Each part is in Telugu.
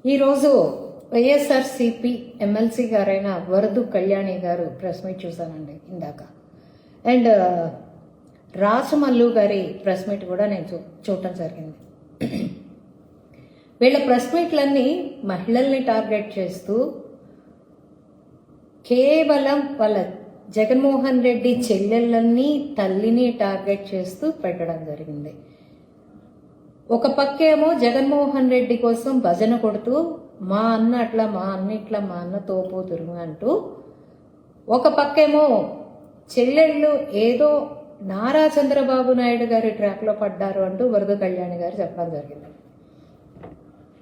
ఈరోజు వైఎస్ఆర్సీపీ ఎమ్మెల్సీ గారైన వరదు కళ్యాణి గారు ప్రెస్ మీట్ చూశానండి ఇందాక. అండ్ రాసమల్లు గారి ప్రెస్ మీట్ కూడా నేను చూడటం జరిగింది. వీళ్ళ ప్రెస్ మీట్లన్నీ మహిళల్ని టార్గెట్ చేస్తూ కేవలం వాళ్ళ జగన్మోహన్ రెడ్డి చెల్లెళ్ళని తల్లిని టార్గెట్ చేస్తూ పెట్టడం జరిగింది. ఒక పక్కేమో జగన్మోహన్ రెడ్డి కోసం భజన కొడుతూ మా అన్న అట్లా, మా అన్న ఇట్లా, మా అన్న తోపోతురు అంటూ, ఒక పక్కేమో చెల్లెళ్ళు ఏదో నారా చంద్రబాబు నాయుడు గారి ట్రాప్లో పడ్డారు అంటూ వరద కళ్యాణి గారు చెప్పడం జరిగింది.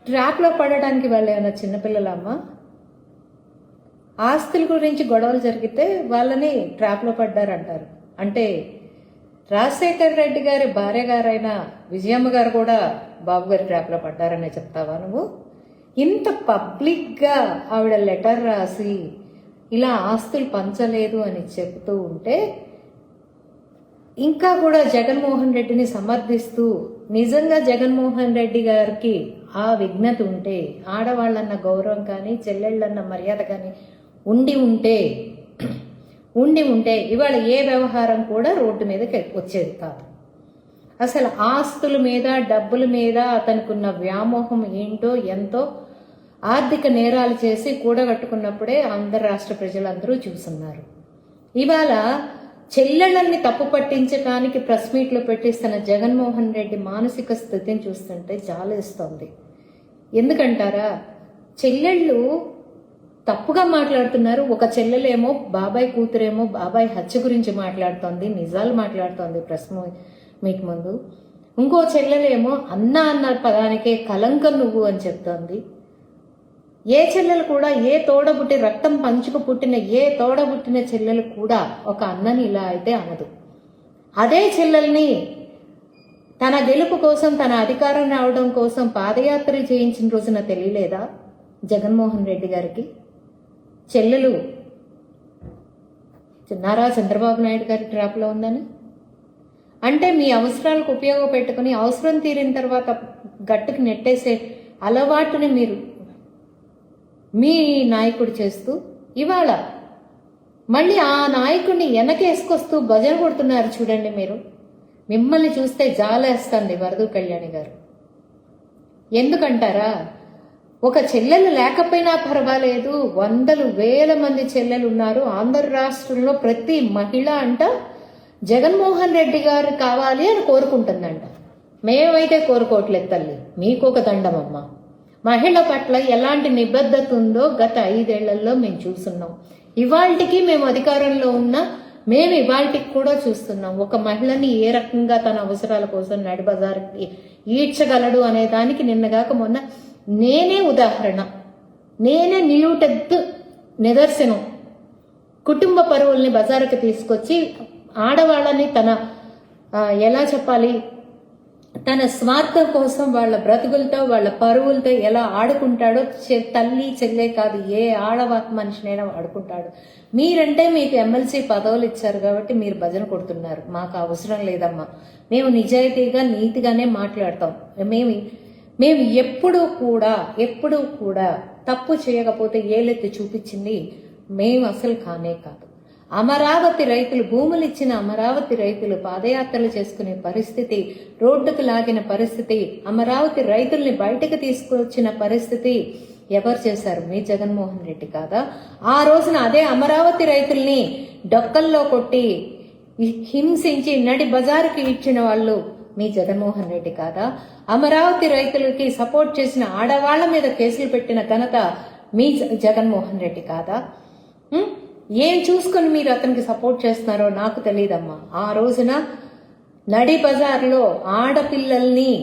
ట్రాప్లో పడడానికి వాళ్ళు ఏమైనా చిన్నపిల్లలమ్మ? ఆస్తుల గురించి గొడవలు జరిగితే వాళ్ళని ట్రాప్లో పడ్డారంటారు. అంటే రాజశేఖర్ రెడ్డి గారి భార్య గారైన విజయమ్మ గారు కూడా బాబు గారి ట్రాప్లో పడ్డారనే చెప్తావా నువ్వు? ఇంత పబ్లిక్గా ఆవిడ లెటర్ రాసి ఇలా ఆస్తులు పంచలేదు అని చెప్తూ ఉంటే, ఇంకా కూడా జగన్మోహన్ రెడ్డిని సమర్థిస్తూ, నిజంగా జగన్మోహన్ రెడ్డి గారికి ఆ విఘ్నత ఉంటే, ఆడవాళ్ళన్న గౌరవం కానీ చెల్లెళ్ళన్న మర్యాద కానీ ఉండి ఉంటే ఇవాళ ఏ వ్యవహారం కూడా రోడ్డు మీదకి వచ్చేది కాదు. అసలు ఆస్తుల మీద, డబ్బుల మీద అతనుకున్న వ్యామోహం ఏంటో, ఎంతో ఆర్థిక నేరాలు చేసి కూడగట్టుకున్నప్పుడే ఆంధ్ర రాష్ట్ర ప్రజలందరూ చూస్తున్నారు. ఇవాళ చెల్లెళ్ళని తప్పు పట్టించడానికి ప్రెస్ మీట్లు పెట్టిస్తున్న జగన్మోహన్ రెడ్డి మానసిక స్థితిని చూస్తుంటే జాలేస్తోంది. ఎందుకంటారా, చెల్లెళ్ళు తప్పుగా మాట్లాడుతున్నారు. ఒక చెల్లెలేమో బాబాయ్ కూతురేమో బాబాయ్ హత్య గురించి మాట్లాడుతోంది, నిజాలు మాట్లాడుతోంది ప్రెస్ మీట్ ముందు. ఇంకో చెల్లెలేమో అన్న అన్న పదానికే కలంకం నువ్వు అని చెప్తోంది. ఏ చెల్లెలు కూడా, ఏ తోడబుట్టి రక్తం పంచుకు పుట్టిన ఏ తోడబుట్టిన చెల్లెలు కూడా ఒక అన్నని ఇలా అయితే అనదు. అదే చెల్లెల్ని తన గెలుపు కోసం, తన అధికారం రావడం కోసం పాదయాత్ర చేయించిన రోజున తెలియలేదా జగన్మోహన్ రెడ్డి గారికి? చెల్లెలు నారా చంద్రబాబు నాయుడు గారి ట్రాప్లో ఉందని అంటే, మీ అవసరాలకు ఉపయోగపెట్టుకుని అవసరం తీరిన తర్వాత గట్టుకు నెట్టేసే అలవాటుని మీరు మీ నాయకుడు చేస్తూ, ఇవాళ మళ్ళీ ఆ నాయకుడిని వెనకేసుకొస్తూ భజన కొడుతున్నారు చూడండి. మీరు మిమ్మల్ని చూస్తే జాలేస్తుంది వరదు కళ్యాణి గారు. ఎందుకంటారా, ఒక చెల్లెలు లేకపోయినా పర్వాలేదు, వందలు వేల మంది చెల్లెలు ఉన్నారు ఆంధ్ర రాష్ట్రంలో. ప్రతి మహిళ అంట జగన్మోహన్ రెడ్డి గారు కావాలి అని కోరుకుంటుందంట. మేమైతే కోరుకోవట్లేదు తల్లి, మీకు ఒక దండమమ్మ. మహిళ పట్ల ఎలాంటి నిబద్ధత ఉందో గత 5 ఏళ్లలో మేము చూస్తున్నాం. ఇవాళకి మేము అధికారంలో ఉన్నా మేము ఇవాళకి కూడా చూస్తున్నాం. ఒక మహిళని ఏ రకంగా తన అవసరాల కోసం నడి బజార్కి ఈడ్చగలడు అనే దానికి నిన్నగాక మొన్న నేనే ఉదాహరణ, నేనే నిలువుటెత్తు నిదర్శనం. కుటుంబ పరువుల్ని బజారుకి తీసుకొచ్చి ఆడవాళ్ళని తన ఎలా చెప్పాలి, తన స్వార్థం కోసం వాళ్ళ బ్రతుకులతో వాళ్ళ పరువులతో ఎలా ఆడుకుంటాడో తల్లి చెల్లె కాదు, ఏ మనిషినైనా ఆడుకుంటాడు. మీరంటే మీకు ఎమ్మెల్సీ పదవులు ఇచ్చారు కాబట్టి మీరు భజన కొడుతున్నారు. మాకు అవసరం లేదమ్మా. మేము నిజాయితీగా నీతిగానే మాట్లాడతాం. మేము ఎప్పుడూ కూడా తప్పు చేయకపోతే ఏలెత్తి చూపించింది మేము అసలు కానే కాదు. అమరావతి రైతులు, భూములు ఇచ్చిన అమరావతి రైతులు పాదయాత్రలు చేసుకునే పరిస్థితి, రోడ్డుకు లాగిన పరిస్థితి, అమరావతి రైతుల్ని బయటకు తీసుకొచ్చిన పరిస్థితి ఎవరు చేశారు? మీ జగన్మోహన్ రెడ్డి కాదా? ఆ రోజున అదే అమరావతి రైతుల్ని డొక్కల్లో కొట్టి హింసించి నడి బజారుకి ఇచ్చిన వాళ్ళు మీ జగన్మోహన్ రెడ్డి కాదా? అమరావతి రైతులకి సపోర్ట్ చేసిన ఆడవాళ్ల మీద కేసులు పెట్టిన ఘనత మీ జగన్మోహన్ రెడ్డి కాదా? ఏం చూసుకొని మీరు అతనికి సపోర్ట్ చేస్తున్నారో నాకు తెలియదమ్మా. ఆ రోజున నడి బజార్లో ఆడపిల్లల్ని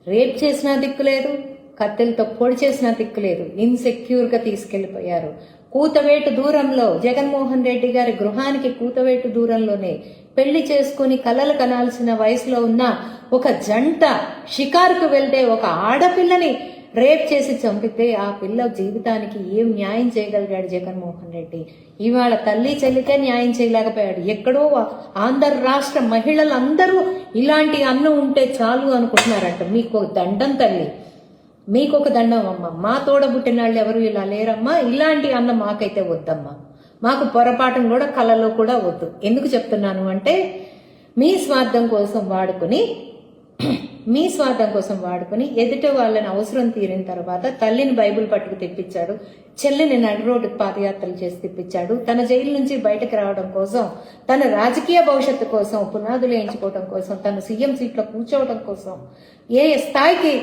రేప్ చేసినా దిక్కులేదు, కత్తెలతో పొడి చేసినా దిక్కులేదు, ఇన్సెక్యూర్గా తీసుకెళ్లిపోయారు. కూతవేటు దూరంలో, జగన్మోహన్ రెడ్డి గారి గృహానికి కూతవేటు దూరంలోనే పెళ్లి చేసుకుని కలలు కనాల్సిన వయసులో ఉన్న ఒక జంట షికారుకు వెళ్తే ఒక ఆడపిల్లని రేప్ చేసి చంపితే ఆ పిల్ల జీవితానికి ఏం న్యాయం చేయగలిగాడు జగన్మోహన్ రెడ్డి? ఇవాళ తల్లి చెల్లికే న్యాయం చేయలేకపోయాడు. ఎక్కడో ఆంధ్ర రాష్ట్ర మహిళలందరూ ఇలాంటి అన్నం ఉంటే చాలు అనుకుంటున్నారంట. మీకు దండం తల్లి. మీకు ఒక దండం అమ్మ, మా తోడబుట్టిన వాళ్ళు ఎవరు ఇలా లేరమ్మా, ఇలాంటి అన్న మాకైతే వద్దమ్మా, మాకు పొరపాటును కూడా కళలో కూడా వద్దు. ఎందుకు చెప్తున్నాను అంటే మీ స్వార్థం కోసం వాడుకుని ఎదుట వాళ్ళని అవసరం తీరిన తర్వాత తల్లిని బైబిల్ పట్టుకు తెప్పించాడు, చెల్లిని నడి రోడ్డుకు పాదయాత్రలు చేసి తెప్పించాడు, తన జైలు నుంచి బయటకు రావడం కోసం, తన రాజకీయ భవిష్యత్తు కోసం, పునాదులు వేయించుకోవడం కోసం, తన సీఎం సీట్లో కూర్చోవడం కోసం ఏ స్థాయికి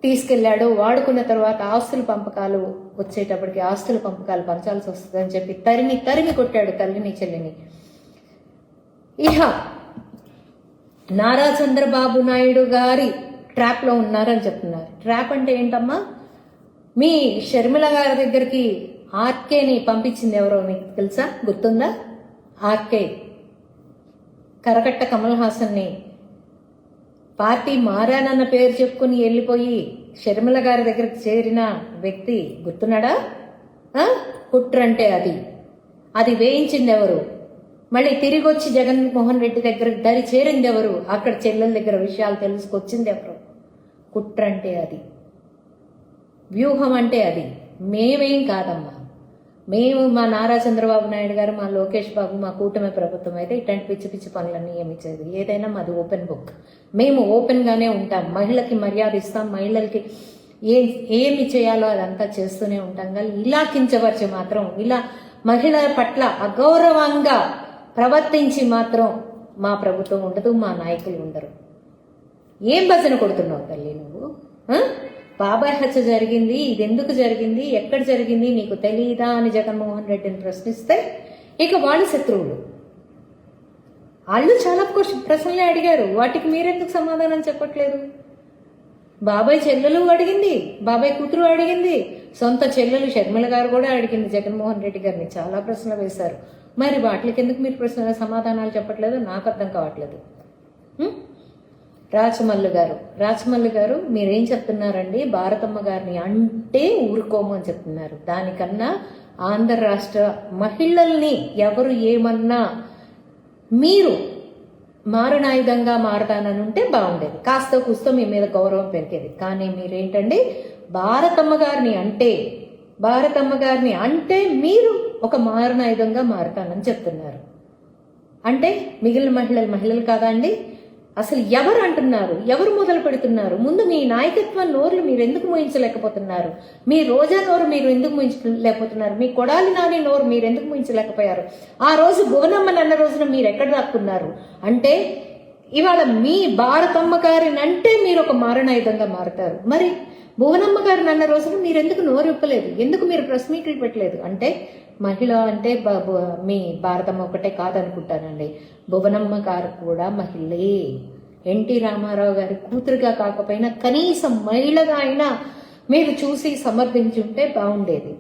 తీసుకెళ్లాడో, వాడుకున్న తర్వాత ఆస్తుల పంపకాలు వచ్చేటప్పటికి ఆస్తుల పంపకాలు పంచాల్సి వస్తుందని చెప్పి తరిమి కొట్టాడు తల్లిని చెల్లిని. ఇహ నారా చంద్రబాబు నాయుడు గారి ట్రాప్ లో ఉన్నారని చెప్తున్నారు. ట్రాప్ అంటే ఏంటమ్మా? మీ షర్మిల గారి దగ్గరికి ఆర్కేని పంపించింది ఎవరో మీకు తెలుసా? గుర్తుందా? ఆర్కే కరకట్ట కమల్ హాసన్ని పార్టీ మారానన్న పేరు చెప్పుకుని వెళ్ళిపోయి షర్మిల గారి దగ్గరికి చేరిన వ్యక్తి గుర్తున్నాడా? కుట్రంటే అది వేయించింది ఎవరు? మళ్ళీ తిరిగి వచ్చి జగన్మోహన్ రెడ్డి దగ్గరకు దరి చేరింది ఎవరు? అక్కడ చెల్లెల దగ్గర విషయాలు తెలుసుకొచ్చింది ఎవరు? కుట్రంటే అది, వ్యూహం అంటే అది. మేమేం కాదమ్మా, మేము మా నారా చంద్రబాబు నాయుడు గారు, మా లోకేష్ బాబు, మా కూటమి ప్రభుత్వం అయితే ఇట్లాంటి పిచ్చి పిచ్చి పనులన్నీ ఏమిచ్చేది. ఏదైనా మాది ఓపెన్ బుక్, మేము ఓపెన్ గానే ఉంటాం. మహిళకి మర్యాద ఇస్తాం, మహిళలకి ఏమి చేయాలో అదంతా చేస్తూనే ఉంటాం. కానీ ఇలా కించపరిచి మాత్రం, ఇలా మహిళల పట్ల అగౌరవంగా ప్రవర్తించి మాత్రం మా ప్రభుత్వం ఉండదు, మా నాయకులు ఉండరు. ఏం భజన కొడుతున్నావు తల్లి నువ్వు? బాబాయ్ హత్య జరిగింది, ఇది ఎందుకు జరిగింది, ఎక్కడ జరిగింది నీకు తెలీదా అని జగన్మోహన్ రెడ్డిని ప్రశ్నిస్తే ఇక వాళ్ళు శత్రువులు. వాళ్ళు చాలా ప్రశ్నలే అడిగారు, వాటికి మీరెందుకు సమాధానం చెప్పట్లేదు? బాబాయ్ చెల్లెలు అడిగింది, బాబాయ్ కూతురు అడిగింది, సొంత చెల్లెలు షర్మిల గారు కూడా అడిగింది జగన్మోహన్ రెడ్డి గారిని. చాలా ప్రశ్నలు వేశారు. మరి వాటికి ఎందుకు మీరు సమాధానాలు చెప్పట్లేదు? నాకు అర్థం కావట్లేదు. రాచమల్లు గారు మీరేం చెప్తున్నారండి? భారతమ్మ గారిని అంటే ఊరుకోము అని చెప్తున్నారు. దానికన్నా ఆంధ్ర రాష్ట్ర మహిళల్ని ఎవరు ఏమన్నా మీరు మారణాయుధంగా మారతానని ఉంటే బాగుండేది, కాస్త కూస్తో మీ మీద గౌరవం పెరిగేది. కానీ మీరేంటండి భారతమ్మ గారిని అంటే మీరు ఒక మారణాయుధంగా మారతానని చెప్తున్నారు. అంటే మిగిలిన మహిళలు కాదా అండి? అసలు ఎవరు అంటున్నారు? ఎవరు మొదలు పెడుతున్నారు? ముందు మీ నాయకత్వం నోరులు మీరు ఎందుకు మూయించలేకపోతున్నారు? మీ రోజా నోరు మీరు ఎందుకు మూయించలేకపోతున్నారు? మీ కొడాలి నాని నోరు మీరు ఎందుకు మూయించలేకపోయారు? ఆ రోజు భువనమ్మని అన్న రోజున మీరు ఎక్కడ దాక్కున్నారు? అంటే ఇవాళ మీ భారతమ్మ గారిని అంటే మీరు ఒక మారణాయుధంగా మారుతారు. మరి భువనమ్మ గారిని అన్న రోజున మీరు ఎందుకు నోరు ఇప్పలేదు? ఎందుకు మీరు ప్రెస్ మీట్లు పెట్టలేదు? అంటే మహిళ అంటే మీ భారతమ్మ ఒకటే కాదనుకుంటానండి, భువనమ్మ గారు కూడా మహిళే. ఎన్టీ రామారావు గారి కూతురుగా కాకపోయినా కనీసం మహిళగా అయినా మీరు చూసి సమర్థించుంటే బాగుండేది.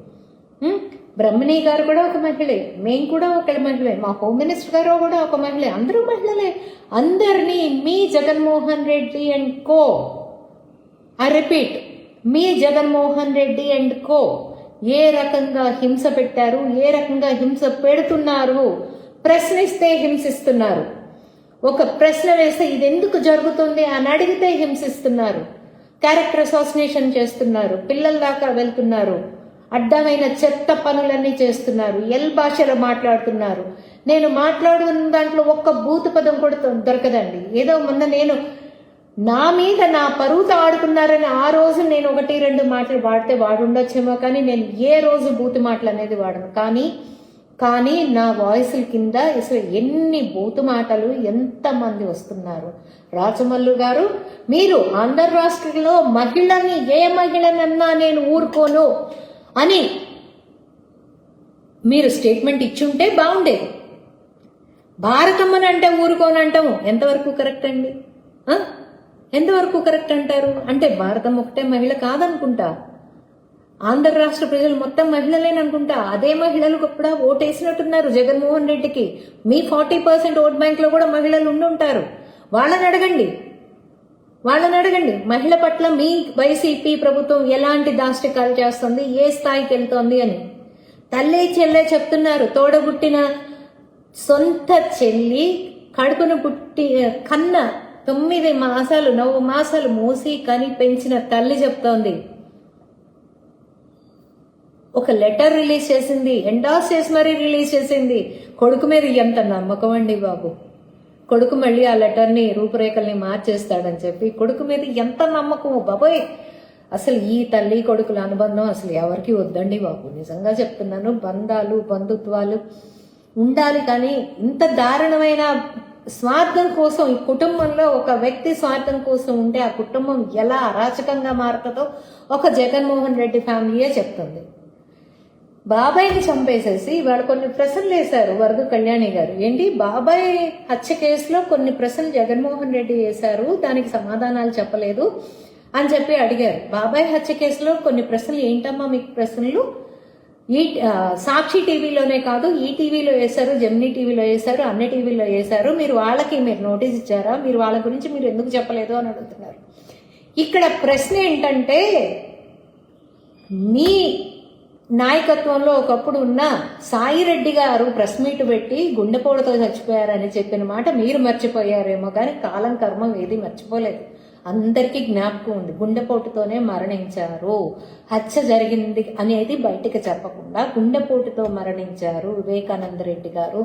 బ్రహ్మణి గారు కూడా ఒక మహిళే, మేము కూడా ఒక మహిళే, మా హోమ్ మినిస్టర్ గారు కూడా ఒక మహిళే, అందరూ మహిళలే. అందరినీ మీ Jaganmohan Reddy and co, I repeat, మీ జగన్మోహన్ రెడ్డి అండ్ కో ఏ రకంగా హింస పెట్టారు, ఏ రకంగా హింస పెడుతున్నారు, ప్రశ్నిస్తే హింసిస్తున్నారు. ఒక ప్రశ్న వేస్తే ఇది ఎందుకు జరుగుతుంది అని అడిగితే హింసిస్తున్నారు. క్యారెక్టర్ అసాసినేషన్ చేస్తున్నారు, పిల్లల దాకా వెళ్తున్నారు, అడ్డమైన చెత్త పనులన్నీ చేస్తున్నారు, భాషలో మాట్లాడుతున్నారు. నేను మాట్లాడుతున్న దాంట్లో ఒక్క బూతు పదం కూడా దొరకదండి. ఏదో మొన్న నేను నా మీద నా పరువుతో ఆడుకున్నారని ఆ రోజు నేను 1-2 మాటలు వాడితే వాడుండొచ్చేమో, కానీ నేను ఏ రోజు బూతు మాటలు అనేది వాడను. కానీ నా వాయిస్ల కింద అసలు ఎన్ని బూతు మాటలు ఎంతమంది వస్తున్నారు. రాచమల్లు గారు, మీరు ఆంధ్ర రాష్ట్రంలో మహిళని ఏ మహిళనన్నా నేను ఊరుకోను అని మీరు స్టేట్మెంట్ ఇచ్చుంటే బాగుండేది. భారతమ్మని అంటే ఊరుకోనంటాము ఎంతవరకు కరెక్ట్ అండి? ఎంతవరకు కరెక్ట్ అంటారు? అంటే భారతం ఒకటే మహిళ కాదనుకుంటా, ఆంధ్ర రాష్ట్ర ప్రజలు మొత్తం మహిళలేననుకుంటా. అదే మహిళలు కూడా ఓటేసినట్టున్నారు జగన్మోహన్ రెడ్డికి. మీ 40% ఓట్ బ్యాంక్ లో కూడా మహిళలు ఉండుంటారు. వాళ్ళని అడగండి మహిళ పట్ల మీ వైసీపీ ప్రభుత్వం ఎలాంటి దాష్టికాలు చేస్తుంది, ఏ స్థాయికి వెళ్తోంది అని. తల్లి చెల్లె చెప్తున్నారు, తోడబుట్టిన సొంత చెల్లి కడుపును కన్న 9 మాసాలు 9 మాసాలు మోసి కని పెంచిన తల్లి చెప్తోంది. ఒక లెటర్ రిలీజ్ చేసింది, ఎండాస్ చేసి మరీ రిలీజ్ చేసింది. కొడుకు మీద ఎంత నమ్మకం అండి బాబు. కొడుకు మళ్ళీ ఆ లెటర్ని రూపురేఖల్ని మార్చేస్తాడని చెప్పి కొడుకు మీద ఎంత నమ్మకము బాబోయ్. అసలు ఈ తల్లి కొడుకుల అనుబంధం అసలు ఎవరికి వద్దండి బాబు. నిజంగా చెప్తున్నాను. బంధాలు బంధుత్వాలు ఉండాలి, కానీ ఇంత దారుణమైన స్వార్థం కోసం ఈ కుటుంబంలో ఒక వ్యక్తి స్వార్థం కోసం ఉంటే ఆ కుటుంబం ఎలా అరాచకంగా మారుతుందో ఒక జగన్మోహన్ రెడ్డి ఫ్యామిలీయే చెప్తుంది. బాబాయ్ని చంపేసేసి వాళ్ళు కొన్ని ప్రశ్నలు వేశారు వరద కళ్యాణి గారు. ఏంటి, బాబాయ్ హత్య కేసులో కొన్ని ప్రశ్నలు జగన్మోహన్ రెడ్డి వేశారు, దానికి సమాధానాలు చెప్పలేదు అని చెప్పి అడిగారు. బాబాయ్ హత్య కేసులో కొన్ని ప్రశ్నలు ఏంటమ్మా మీకు ప్రశ్నలు? ఈ సాక్షి టీవీలోనే కాదు, ఈ టీవీలో వేశారు, జెమినీ టీవీలో వేశారు, అన్ని టీవీలో వేశారు, మీరు నోటీస్ ఇచ్చారా, మీరు వాళ్ళ గురించి మీరు ఎందుకు చెప్పలేదు అని అడుగుతున్నారు. ఇక్కడ ప్రశ్న ఏంటంటే, మీ నాయకత్వంలో ఒకప్పుడు ఉన్న సాయిరెడ్డి గారు ప్రెస్ మీట్ పెట్టి గుండెపోటుతో చచ్చిపోయారని చెప్పిన మాట మీరు మర్చిపోయారేమో, కానీ కాలం కర్మం ఏది మర్చిపోలేదు. అందరికీ జ్ఞాపకం ఉంది. గుండెపోటుతోనే మరణించారు, హత్య జరిగింది అనేది బయటికి చెప్పకుండా గుండెపోటుతో మరణించారు వివేకానంద రెడ్డి గారు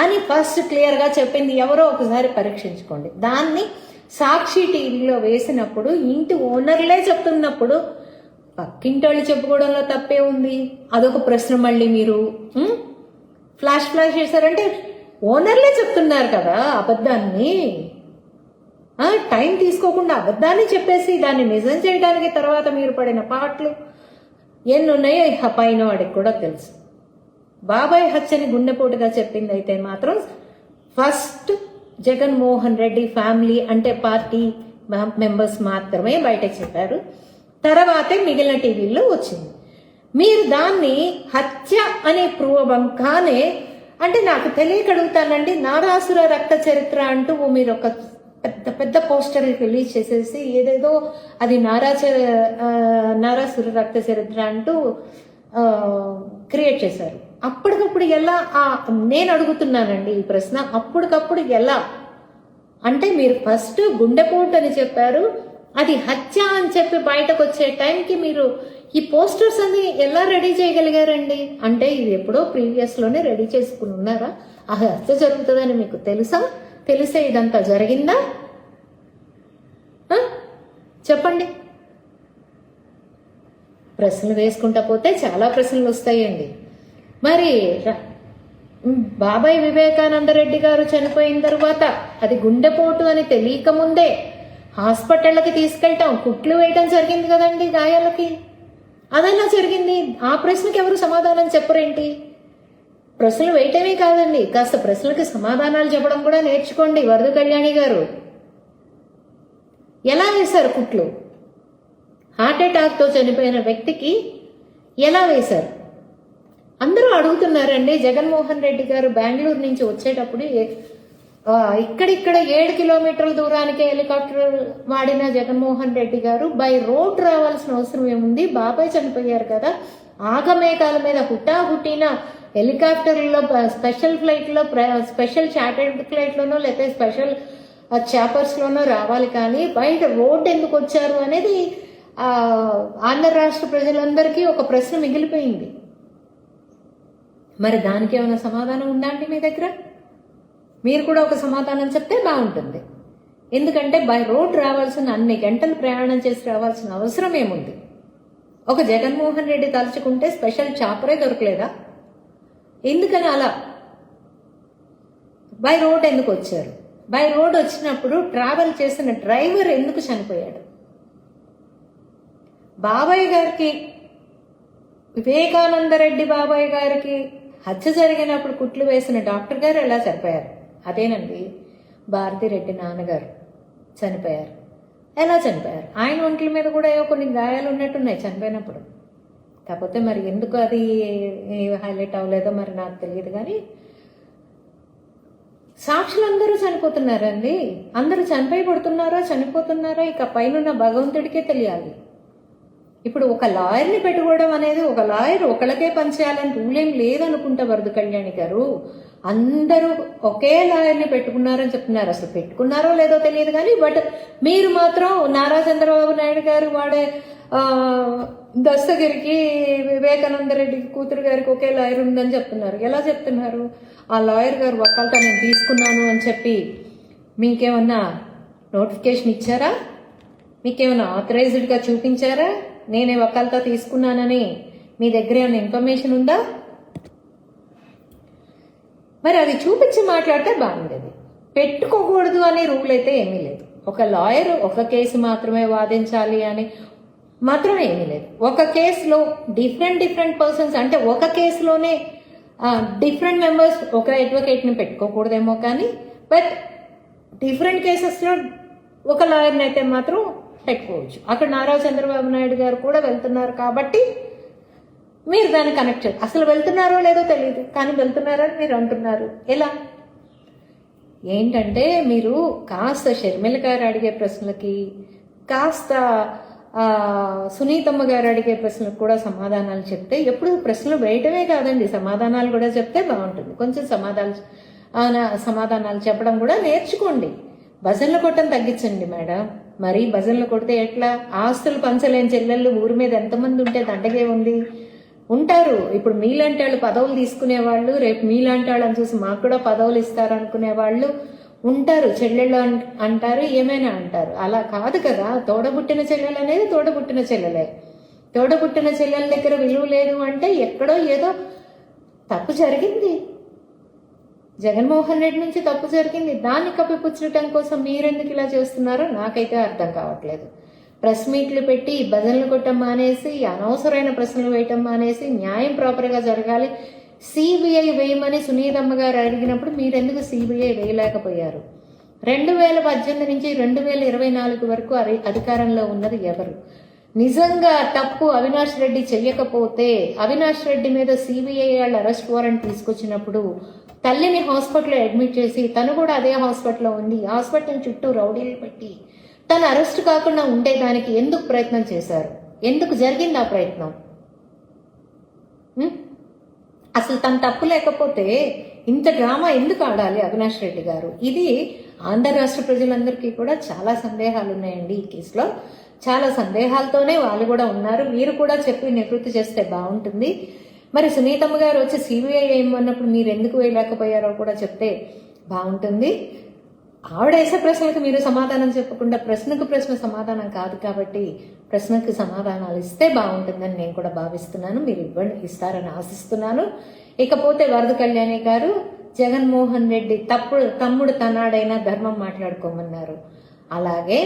అని ఫస్ట్ క్లియర్ గా చెప్పింది ఎవరో ఒకసారి పరీక్షించుకోండి. దాన్ని సాక్షి టీవీలో వేసినప్పుడు ఇంటి ఓనర్లే చెప్తున్నప్పుడు పక్కింటోళ్ళు చెప్పుకోవడంలో తప్పే ఉంది. అదొక ప్రశ్న. మళ్ళీ మీరు ఫ్లాష్ చేశారంటే ఓనర్లే చెప్తున్నారు కదా అబద్ధాన్ని. టైం తీసుకోకుండా అబద్ధాన్ని చెప్పేసి దాన్ని నిజం చేయడానికి తర్వాత మీరు పడిన పాటలు ఎన్ని ఉన్నాయో పైన వాడికి కూడా తెలుసు. బాబాయ్ హత్యని గుండెపోటుగా చెప్పింది అయితే మాత్రం ఫస్ట్ జగన్మోహన్ రెడ్డి ఫ్యామిలీ అంటే పార్టీ మెంబర్స్ మాత్రమే బయటకు చెప్పారు. తర్వాతే మిగిలిన టీవీల్లో వచ్చింది. మీరు దాన్ని హత్య అనే పూర్వంగానే అంటే నాకు తెలియక అడుగుతానండి, నారాసుర రక్త చరిత్ర అంటూ మీరు ఒక పెద్ద పెద్ద పోస్టర్లు రిలీజ్ చేసేసి ఏదేదో అది నారాసుర రక్త చరిత్ర అంటూ క్రియేట్ చేశారు. అప్పటికప్పుడు ఎలా నేను అడుగుతున్నానండి ఈ ప్రశ్న, అప్పటికప్పుడు ఎలా అంటే మీరు ఫస్ట్ గుండెపోటు అని చెప్పారు, అది హత్య అని చెప్పి బయటకు వచ్చే టైంకి మీరు ఈ పోస్టర్స్ అని ఎలా రెడీ చేయగలిగారండి? అంటే ఇది ఎప్పుడో ప్రీవియస్ లోనే రెడీ చేసుకుని ఉన్నారా? ఆ హత్య జరుగుతుందని మీకు తెలుసా? తెలిసే ఇదంతా జరిగిందా? చెప్పండి. ప్రశ్నలు వేసుకుంటా పోతే చాలా ప్రశ్నలు వస్తాయండి. మరి బాబాయ్ వివేకానంద రెడ్డి గారు చనిపోయిన తర్వాత అది గుండెపోటు అని తెలియక ముందే హాస్పిటల్కి తీసుకెళ్ళటం, కుట్లు వేయటం జరిగింది కదండి గాయాలకి. అదన్నా జరిగింది. ఆ ప్రశ్నకి ఎవరు సమాధానం చెప్పరేంటి? ప్రశ్నలు వేయటమే కాదండి, కాస్త ప్రశ్నలకి సమాధానాలు చెప్పడం కూడా నేర్చుకోండి. వరద కళ్యాణి గారు ఎలా వేశారు కుట్లు? హార్ట్అటాక్తో చనిపోయిన వ్యక్తికి ఎలా వేశారు? అందరూ అడుగుతున్నారండి. జగన్మోహన్ రెడ్డి గారు బెంగళూరు నుంచి వచ్చేటప్పుడు ఇక్కడిక్కడ 7 కిలోమీటర్ల దూరానికి హెలికాప్టర్ వాడిన జగన్మోహన్ రెడ్డి గారు బై రోడ్ రావాల్సిన అవసరం ఏముంది? బాబాయ్ చనిపోయారు కదా, ఆగమేఘాల మీద హుట్టిన హెలికాప్టర్లో, స్పెషల్ ఫ్లైట్లో, స్పెషల్ చార్టర్డ్ ఫ్లైట్లోనో లేకపోతే స్పెషల్ చాపర్స్లోనో రావాలి, కానీ బయట రోడ్ ఎందుకు వచ్చారు అనేది ఆంధ్ర రాష్ట్ర ప్రజలందరికీ ఒక ప్రశ్న మిగిలిపోయింది. మరి దానికి ఏమైనా సమాధానం ఉందా అండి మీ దగ్గర? మీరు కూడా ఒక సమాధానం చెప్తే బాగుంటుంది. ఎందుకంటే బై రోడ్ రావాల్సిన అన్ని గంటలు ప్రయాణం చేసి రావాల్సిన అవసరం ఏముంది? ఒక జగన్మోహన్ రెడ్డి తలుచుకుంటే స్పెషల్ చాపరే దొరకలేదా? ఎందుకని అలా బై రోడ్ ఎందుకు వచ్చారు? బై రోడ్ వచ్చినప్పుడు ట్రావెల్ చేసిన డ్రైవర్ ఎందుకు చనిపోయాడు? బాబాయ్ గారికి, వివేకానంద రెడ్డి బాబాయ్ గారికి హత్య జరిగినప్పుడు కుట్లు వేసిన డాక్టర్ గారు ఎలా చనిపోయారు? అదేనండి, భారతిరెడ్డి నాన్నగారు చనిపోయారు. ఎలా చనిపోయారు? ఆయన ఒంట్ల మీద కూడా ఏవో కొన్ని గాయాలు ఉన్నట్టున్నాయి చనిపోయినప్పుడు. కాకపోతే మరి ఎందుకు అది హైలైట్ అవ్వలేదో మరి నాకు తెలియదు. కానీ సాక్షులు అందరూ చనిపోతున్నారండి. అందరూ చనిపోతున్నారా చనిపోతున్నారా ఇక పైన భగవంతుడికే తెలియాలి. ఇప్పుడు ఒక లాయర్ని పెట్టుకోవడం అనేది, ఒక లాయర్ ఒకళ్ళకే పనిచేయాలని రూల్ ఏం లేదనుకుంటా వరద కళ్యాణి గారు. అందరూ ఒకే లాయర్ని పెట్టుకున్నారని చెప్తున్నారు. అసలు పెట్టుకున్నారో లేదో తెలియదు కానీ బట్ మీరు మాత్రం నారా చంద్రబాబు నాయుడు గారు వాడే దస్తగిరికి వివేకానంద రెడ్డి కూతురు గారికి ఒకే లాయర్ ఉందని చెప్తున్నారు. ఎలా చెప్తున్నారు? ఆ లాయర్ గారు వకాల్తా నేను తీసుకున్నాను అని చెప్పి మీకేమన్నా నోటిఫికేషన్ ఇచ్చారా? మీకేమన్నా ఆథరైజ్డ్గా చూపించారా? నేనే వకాల్తా తీసుకున్నానని మీ దగ్గర ఏమైనా ఇన్ఫర్మేషన్ ఉందా? మరి అది చూపించి మాట్లాడితే బాగుండేది. పెట్టుకోకూడదు అనే రూల్ అయితే ఏమీ లేదు. ఒక లాయర్ ఒక కేసు మాత్రమే వాదించాలి అని మాత్రమే ఏమీ లేదు. ఒక కేసులో డిఫరెంట్ పర్సన్స్ అంటే ఒక కేసులోనే డిఫరెంట్ మెంబర్స్ ఒక అడ్వకేట్ని పెట్టుకోకూడదేమో కానీ బట్ డిఫరెంట్ కేసెస్లో ఒక లాయర్ని అయితే మాత్రం పెట్టుకోవచ్చు. అక్కడ నారా చంద్రబాబు నాయుడు గారు కూడా వెళ్తున్నారు కాబట్టి మీరు దాన్ని కనెక్ట్ చేయాలి. అసలు వెళ్తున్నారో లేదో తెలియదు కానీ వెళ్తున్నారని మీరు అంటున్నారు. ఎలా? ఏంటంటే మీరు కాస్త షర్మిల గారు అడిగే ప్రశ్నలకి కాస్త సునీతమ్మ గారు అడిగే ప్రశ్నలకు కూడా సమాధానాలు చెప్తే, ఎప్పుడు ప్రశ్నలు వేయటమే కాదండి సమాధానాలు కూడా చెప్తే బాగుంటుంది. కొంచెం సమాధానాలు చెప్పడం కూడా నేర్చుకోండి. భజనలు కొట్టడం తగ్గించండి మేడం. మరి భజనలు కొడితే ఎట్లా? ఆస్తులు పంచలేని చెల్లెళ్ళు ఊరి మీద ఎంతమంది ఉంటే దండగే ఉంది ఉంటారు. ఇప్పుడు మీలాంటి వాళ్ళు పదవులు తీసుకునే వాళ్ళు, రేపు మీలాంటి వాళ్ళని చూసి మాకు కూడా పదవులు ఇస్తారనుకునే వాళ్ళు ఉంటారు. చెల్లెళ్ళు అంటారు, ఏమైనా అంటారు. అలా కాదు కదా. తోడబుట్టిన చెల్లెలు అనేది తోడబుట్టిన చెల్లెలే. తోడబుట్టిన చెల్లెల దగ్గర విలువ లేదు అంటే ఎక్కడో ఏదో తప్పు జరిగింది. జగన్మోహన్ రెడ్డి నుంచి తప్పు జరిగింది. దాన్ని కప్పిపుచ్చటం కోసం మీరెందుకు ఇలా చేస్తున్నారో నాకైతే అర్థం కావట్లేదు. ప్రెస్ మీట్లు పెట్టి భజనలు కొట్టడం మానేసి, అనవసరమైన ప్రశ్నలు వేయటం మానేసి, న్యాయం ప్రాపర్గా జరగాలి. సిబిఐ వేయమని సునీతమ్మ గారు అడిగినప్పుడు మీరెందుకు సిబిఐ వేయలేకపోయారు? 2018 నుంచి 2024 వరకు అధికారంలో ఉన్నది ఎవరు? నిజంగా తప్పు అవినాష్ రెడ్డి చెయ్యకపోతే, అవినాష్ రెడ్డి మీద సిబిఐ వాళ్ళు అరెస్ట్ వారెంట్ తీసుకొచ్చినప్పుడు తల్లిని హాస్పిటల్లో అడ్మిట్ చేసి తను కూడా అదే హాస్పిటల్లో ఉంది, హాస్పిటల్ చుట్టూ రౌడీలు పెట్టి తను అరెస్ట్ కాకుండా ఉండేదానికి ఎందుకు ప్రయత్నం చేశారు? ఎందుకు జరిగింది ఆ ప్రయత్నం? అసలు తను తప్పు లేకపోతే ఇంత డ్రామా ఎందుకు ఆడాలి అవినాష్ రెడ్డి గారు? ఇది ఆంధ్ర రాష్ట్ర ప్రజలందరికీ కూడా చాలా సందేహాలు ఉన్నాయండి. ఈ కేసులో చాలా సందేహాలతోనే వాళ్ళు కూడా ఉన్నారు. మీరు కూడా చెప్పి నివృత్తి చేస్తే బాగుంటుంది. మరి సునీతమ్మ గారు వచ్చి సిబిఐ ఏమన్నప్పుడు మీరు ఎందుకు వేయలేకపోయారో కూడా చెప్తే బాగుంటుంది. ఆవిడ వేసే ప్రశ్నలకు మీరు సమాధానం చెప్పకుండా ప్రశ్నకు ప్రశ్న సమాధానం కాదు కాబట్టి ప్రశ్నకు సమాధానాలు ఇస్తే బాగుంటుందని నేను కూడా భావిస్తున్నాను. మీరు ఇస్తారని ఆశిస్తున్నాను. ఇకపోతే వరద కళ్యాణి గారు జగన్మోహన్ రెడ్డి తమ్ముడు తనాడైనా ధర్మం మాట్లాడుకోమన్నారు. అలాగే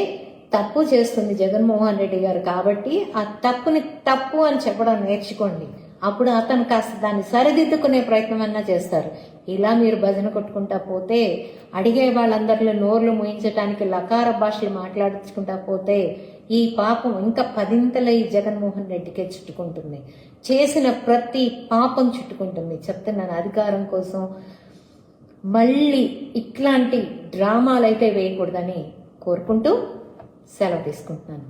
తప్పు చేస్తుంది జగన్మోహన్ రెడ్డి గారు కాబట్టి ఆ తప్పుని తప్పు అని చెప్పడం నేర్చుకోండి. అప్పుడు అతను కాస్త దాన్ని సరిదిద్దుకునే ప్రయత్నం అన్నా చేస్తారు. ఇలా మీరు భజన కొట్టుకుంటా పోతే, అడిగే వాళ్ళందరిలో నోర్లు మూయించడానికి లకార భాషలు మాట్లాడుకుంటా పోతే ఈ పాపం ఇంకా 10 ఈ జగన్మోహన్ రెడ్డికే చుట్టుకుంటుంది. చేసిన ప్రతి పాపం చుట్టుకుంటుంది. చెప్తున్నాను, అధికారం కోసం మళ్ళీ ఇట్లాంటి డ్రామాలైతే వేయకూడదని కోరుకుంటూ సెలవు తీసుకుంటున్నాను.